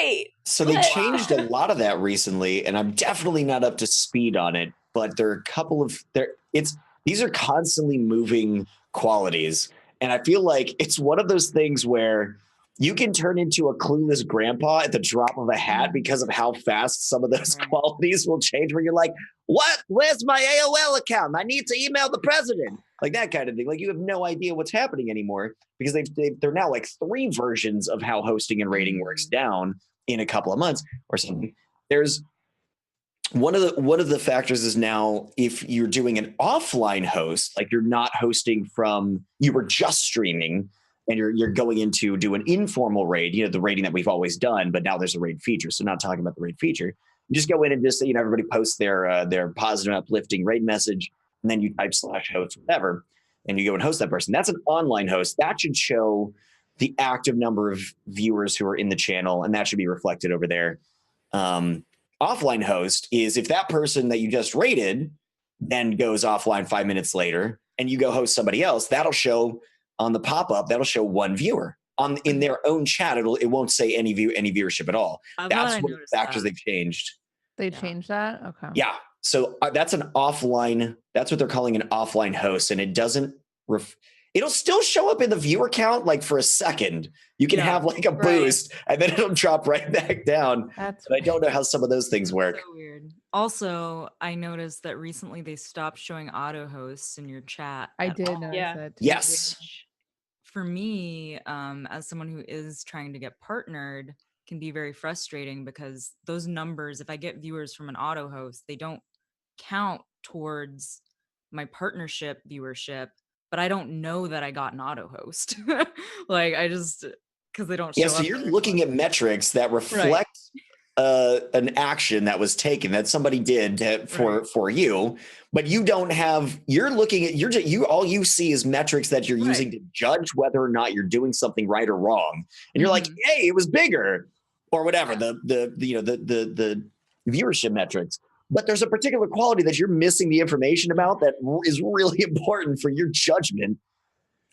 Wait. So they changed a lot of that recently, and I'm definitely not up to speed on it, but there are a couple of these are constantly moving qualities. And I feel like it's one of those things where you can turn into a clueless grandpa at the drop of a hat because of how fast some of those qualities will change, where you're like, what? Where's my AOL account? I need to email the president. Like that kind of thing. Like you have no idea what's happening anymore because they're now like 3 versions of how hosting and rating works down in a couple of months or something. There's one of the factors is now if you're doing an offline host, like you're not hosting you were just streaming and you're going into do an informal raid, the rating that we've always done, but now there's a raid feature. So not talking about the raid feature. You just go in and just, everybody posts their positive, uplifting raid message, and then you type /host, whatever, and you go and host that person. That's an online host. That should show the active number of viewers who are in the channel, and that should be reflected over there. Offline host is if that person that you just rated then goes offline 5 minutes later and you go host somebody else, that'll show on the pop-up, that'll show 1 viewer. In their own chat, it won't say any viewership at all. That's what factors they've changed. They changed that? Okay. Yeah. So that's an offline, that's what they're calling an offline host, and it doesn't it'll still show up in the viewer count like for a second. You can have like a boost and then it'll drop right back down. But I don't know how some of those things work. So weird. Also, I noticed that recently they stopped showing auto hosts in your chat. I did notice that. Yes. Which, for me, as someone who is trying to get partnered, can be very frustrating because those numbers, if I get viewers from an auto host, they don't count towards my partnership viewership, but I don't know that I got an auto host. Like I just, because they don't show so you're looking at metrics that reflect an action that was taken that somebody did for you, but you don't have, you're looking at, all you see is metrics that you're using to judge whether or not you're doing something right or wrong. And you're like, hey, it was bigger or whatever, the viewership metrics. But there's a particular quality that you're missing the information about that is really important for your judgment.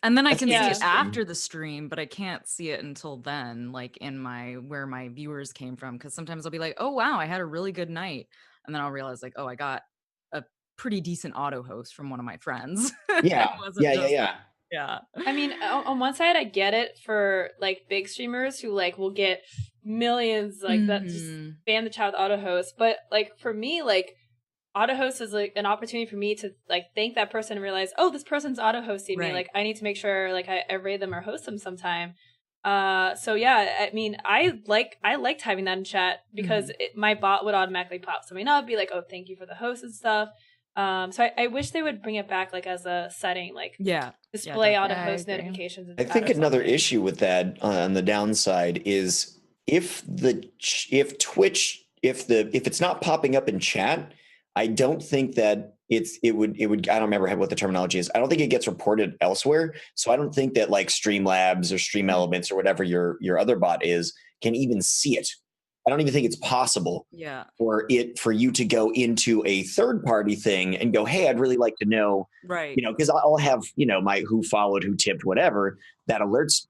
And then I can see it after the stream, but I can't see it until then, like in where my viewers came from. Because sometimes I'll be like, oh, wow, I had a really good night. And then I'll realize like, oh, I got a pretty decent auto host from one of my friends. Yeah. I mean, on one side, I get it for like big streamers who like will get millions like that just spam the chat with auto host. But like for me, like auto host is like an opportunity for me to like thank that person and realize, oh, this person's auto hosting me. Like I need to make sure like I raid them or host them sometime. So yeah, I mean, I liked having that in chat because my bot would automatically pop something up, be like, oh, thank you for the host and stuff. So I wish they would bring it back like as a setting, like display auto host notifications. I think another issue with that on the downside is if Twitch, if it's not popping up in chat, I don't think that it would I don't remember what the terminology is. I don't think it gets reported elsewhere. So I don't think that like Streamlabs or Stream Elements or whatever your other bot is can even see it. I don't even think it's possible for you to go into a third party thing and go, hey, I'd really like to know, because I'll have, my who followed, who tipped, whatever, that alerts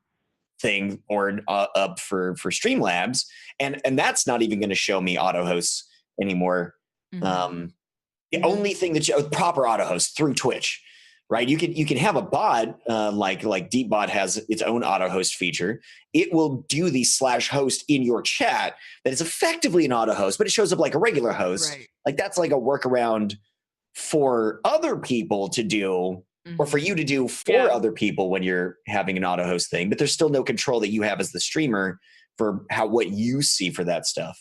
thing or up for Streamlabs. And that's not even going to show me auto hosts anymore. The only thing that proper auto hosts through Twitch, right? You can have a bot like DeepBot has its own auto host feature. It will do the /host in your chat that is effectively an auto host, but it shows up like a regular host. Like that's like a workaround for other people to do or for you to do for other people when you're having an auto host thing, but there's still no control that you have as the streamer for what you see for that stuff.